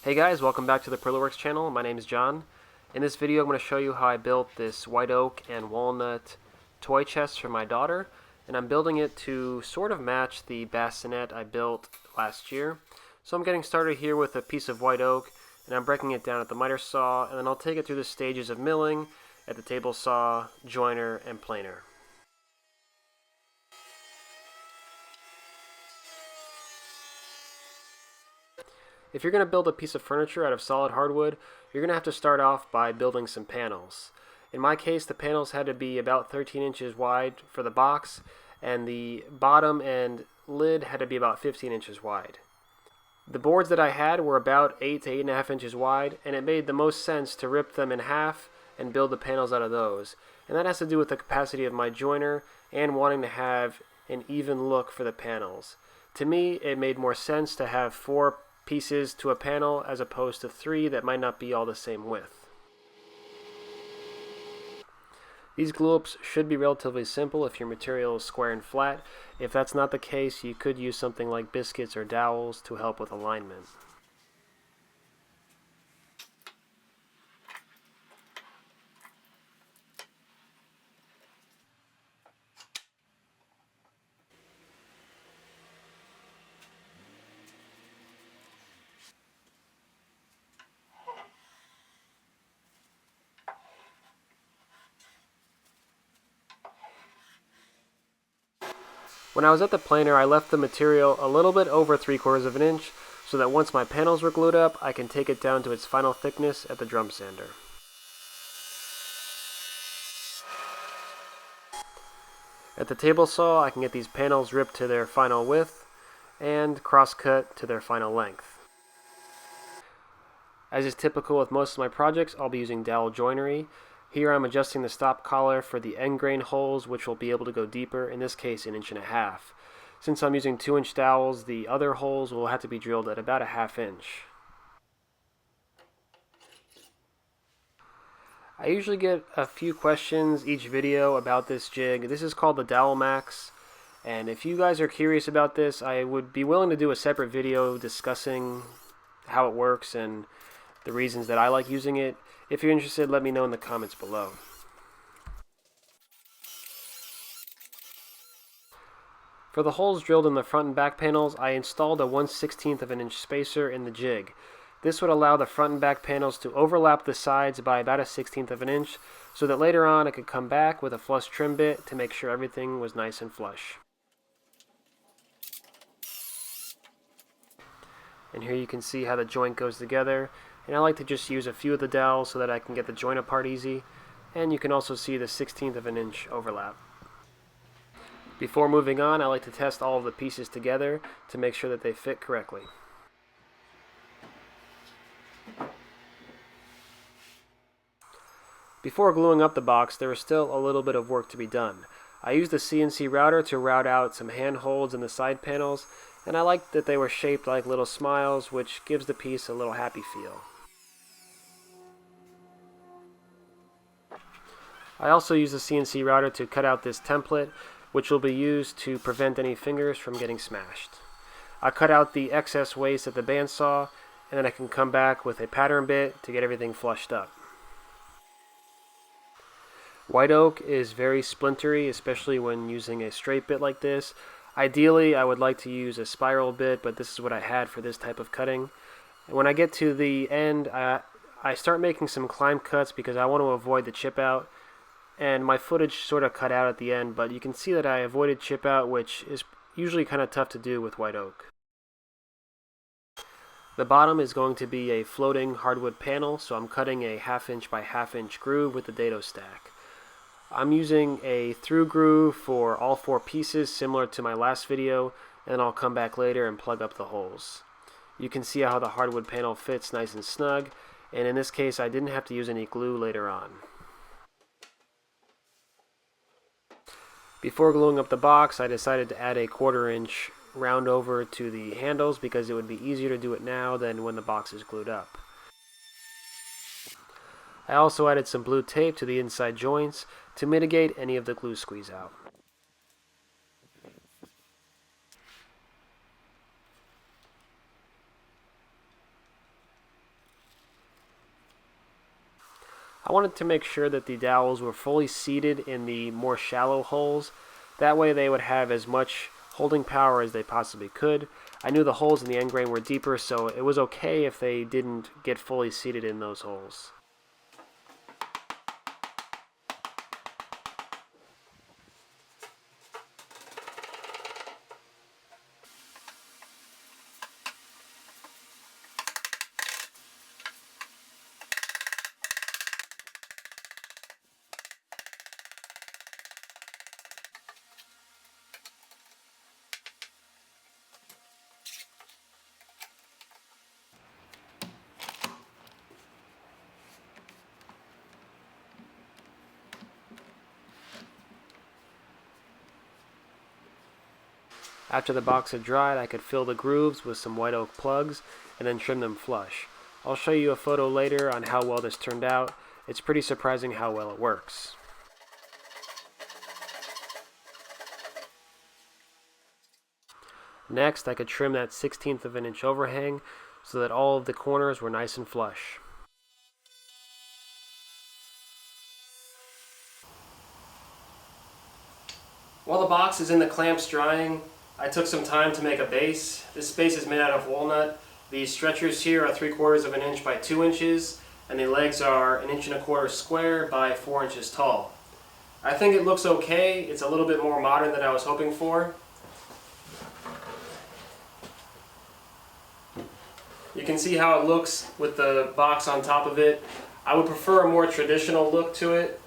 Hey guys, welcome back to the Prillerworks channel. My name is John. In this video I'm going to show you how I built this white oak and walnut toy chest for my daughter, and I'm building it to sort of match the bassinet I built last year. So I'm getting started here with a piece of white oak, and I'm breaking it down at the miter saw, and then I'll take it through the stages of milling at the table saw, joiner, and planer. If you're going to build a piece of furniture out of solid hardwood, you're going to have to start off by building some panels. In my case, the panels had to be about 13 inches wide for the box, and the bottom and lid had to be about 15 inches wide. The boards that I had were about 8 to 8.5 inches wide, and it made the most sense to rip them in half and build the panels out of those. And that has to do with the capacity of my joiner and wanting to have an even look for the panels. To me, it made more sense to have 4 pieces to a panel as opposed to 3 that might not be all the same width. These glue-ups should be relatively simple if your material is square and flat. If that's not the case, you could use something like biscuits or dowels to help with alignment. When I was at the planer, I left the material a little bit over 3/4 of an inch so that once my panels were glued up, I can take it down to its final thickness at the drum sander. At the table saw, I can get these panels ripped to their final width and cross-cut to their final length. As is typical with most of my projects, I'll be using dowel joinery. Here I'm adjusting the stop collar for the end grain holes, which will be able to go deeper, in this case 1.5 inches. Since I'm using 2-inch dowels, the other holes will have to be drilled at about 1/2 inch. I usually get a few questions each video about this jig. This is called the Dowelmax, and if you guys are curious about this, I would be willing to do a separate video discussing how it works and the reasons that I like using it. If you're interested, let me know in the comments below. For the holes drilled in the front and back panels, I installed a 1/16 of an inch spacer in the jig. This would allow the front and back panels to overlap the sides by about 1/16 of an inch, so that later on I could come back with a flush trim bit to make sure everything was nice and flush. And here you can see how the joint goes together, and I like to just use a few of the dowels so that I can get the joint apart easy, and you can also see the 1/16 of an inch overlap. Before moving on, I like to test all of the pieces together to make sure that they fit correctly. Before gluing up the box, there is still a little bit of work to be done. I used the CNC router to route out some handholds in the side panels, and I liked that they were shaped like little smiles, which gives the piece a little happy feel. I also used the CNC router to cut out this template, which will be used to prevent any fingers from getting smashed. I cut out the excess waste at the bandsaw, and then I can come back with a pattern bit to get everything flushed up. White oak is very splintery, especially when using a straight bit like this. Ideally, I would like to use a spiral bit, but this is what I had for this type of cutting. And when I get to the end, I start making some climb cuts because I want to avoid the chip out. And my footage sort of cut out at the end, but you can see that I avoided chip out, which is usually kind of tough to do with white oak. The bottom is going to be a floating hardwood panel, so I'm cutting a 1/2 inch by 1/2 inch groove with the dado stack. I'm using a through groove for all 4 pieces, similar to my last video, and I'll come back later and plug up the holes. You can see how the hardwood panel fits nice and snug, and in this case I didn't have to use any glue later on. Before gluing up the box, I decided to add a 1/4 inch round over to the handles because it would be easier to do it now than when the box is glued up. I also added some blue tape to the inside joints to mitigate any of the glue squeeze out. I wanted to make sure that the dowels were fully seated in the more shallow holes. That way they would have as much holding power as they possibly could. I knew the holes in the end grain were deeper, so it was okay if they didn't get fully seated in those holes. After the box had dried, I could fill the grooves with some white oak plugs and then trim them flush. I'll show you a photo later on how well this turned out. It's pretty surprising how well it works. Next, I could trim that 1/16 of an inch overhang so that all of the corners were nice and flush. While the box is in the clamps drying, I took some time to make a base. This base is made out of walnut. These stretchers here are 3/4 of an inch by 2 inches, and the legs are 1 1/4 square by 4 inches tall. I think it looks okay. It's a little bit more modern than I was hoping for. You can see how it looks with the box on top of it. I would prefer a more traditional look to it,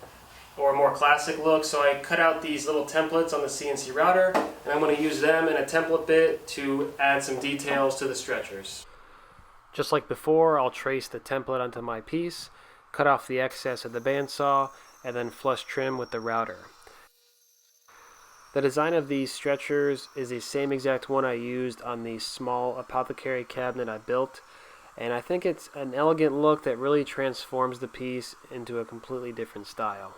or a more classic look, so I cut out these little templates on the CNC router, and I'm going to use them in a template bit to add some details to the stretchers. Just like before, I'll trace the template onto my piece, cut off the excess of the bandsaw, and then flush trim with the router. The design of these stretchers is the same exact one I used on the small apothecary cabinet I built, and I think it's an elegant look that really transforms the piece into a completely different style.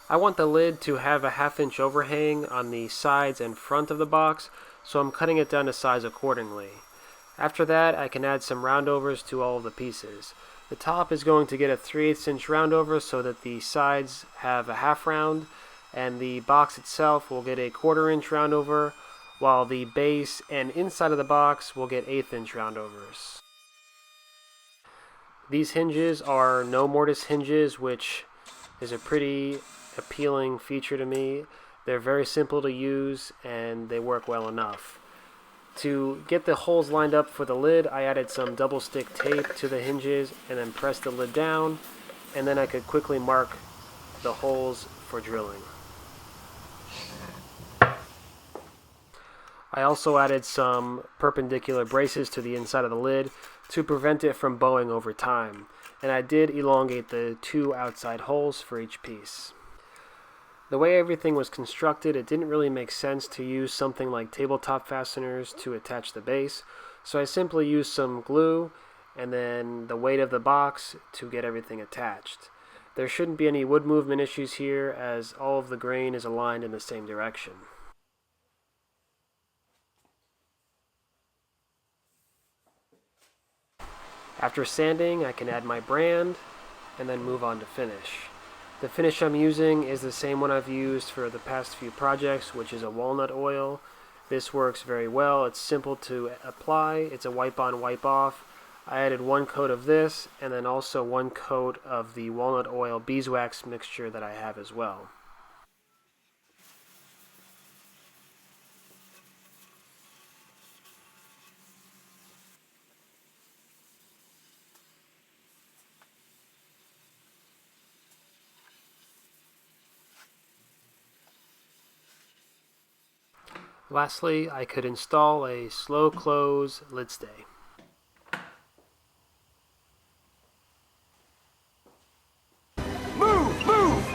I want the lid to have a 1/2 inch overhang on the sides and front of the box, so I'm cutting it down to size accordingly. After that, I can add some roundovers to all of the pieces. The top is going to get a 3/8 inch roundover so that the sides have a half round, and the box itself will get a 1/4 inch roundover, while the base and inside of the box will get 1/8 inch roundovers. These hinges are no mortise hinges, which is a pretty appealing feature to me. They're very simple to use and they work well enough. To get the holes lined up for the lid, I added some double stick tape to the hinges and then pressed the lid down, and then I could quickly mark the holes for drilling. I also added some perpendicular braces to the inside of the lid to prevent it from bowing over time, and I did elongate the 2 outside holes for each piece. The way everything was constructed, it didn't really make sense to use something like tabletop fasteners to attach the base, so I simply used some glue and then the weight of the box to get everything attached. There shouldn't be any wood movement issues here, as all of the grain is aligned in the same direction. After sanding, I can add my brand and then move on to finish. The finish I'm using is the same one I've used for the past few projects, which is a walnut oil. This works very well. It's simple to apply. It's a wipe on, wipe off. I added 1 coat of this and then also 1 coat of the walnut oil beeswax mixture that I have as well. Lastly, I could install a slow close lid stay. Move! Move!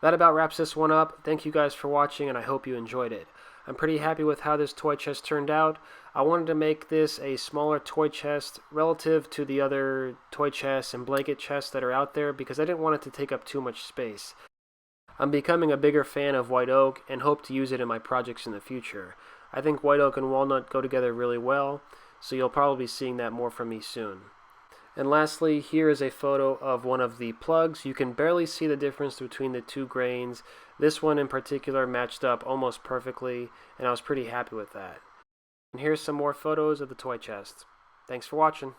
That about wraps this one up. Thank you guys for watching, and I hope you enjoyed it. I'm pretty happy with how this toy chest turned out. I wanted to make this a smaller toy chest relative to the other toy chests and blanket chests that are out there because I didn't want it to take up too much space. I'm becoming a bigger fan of white oak and hope to use it in my projects in the future. I think white oak and walnut go together really well, so you'll probably be seeing that more from me soon. And lastly, here is a photo of one of the plugs. You can barely see the difference between the two grains. This one in particular matched up almost perfectly, and I was pretty happy with that. And here's some more photos of the toy chest. Thanks for watching.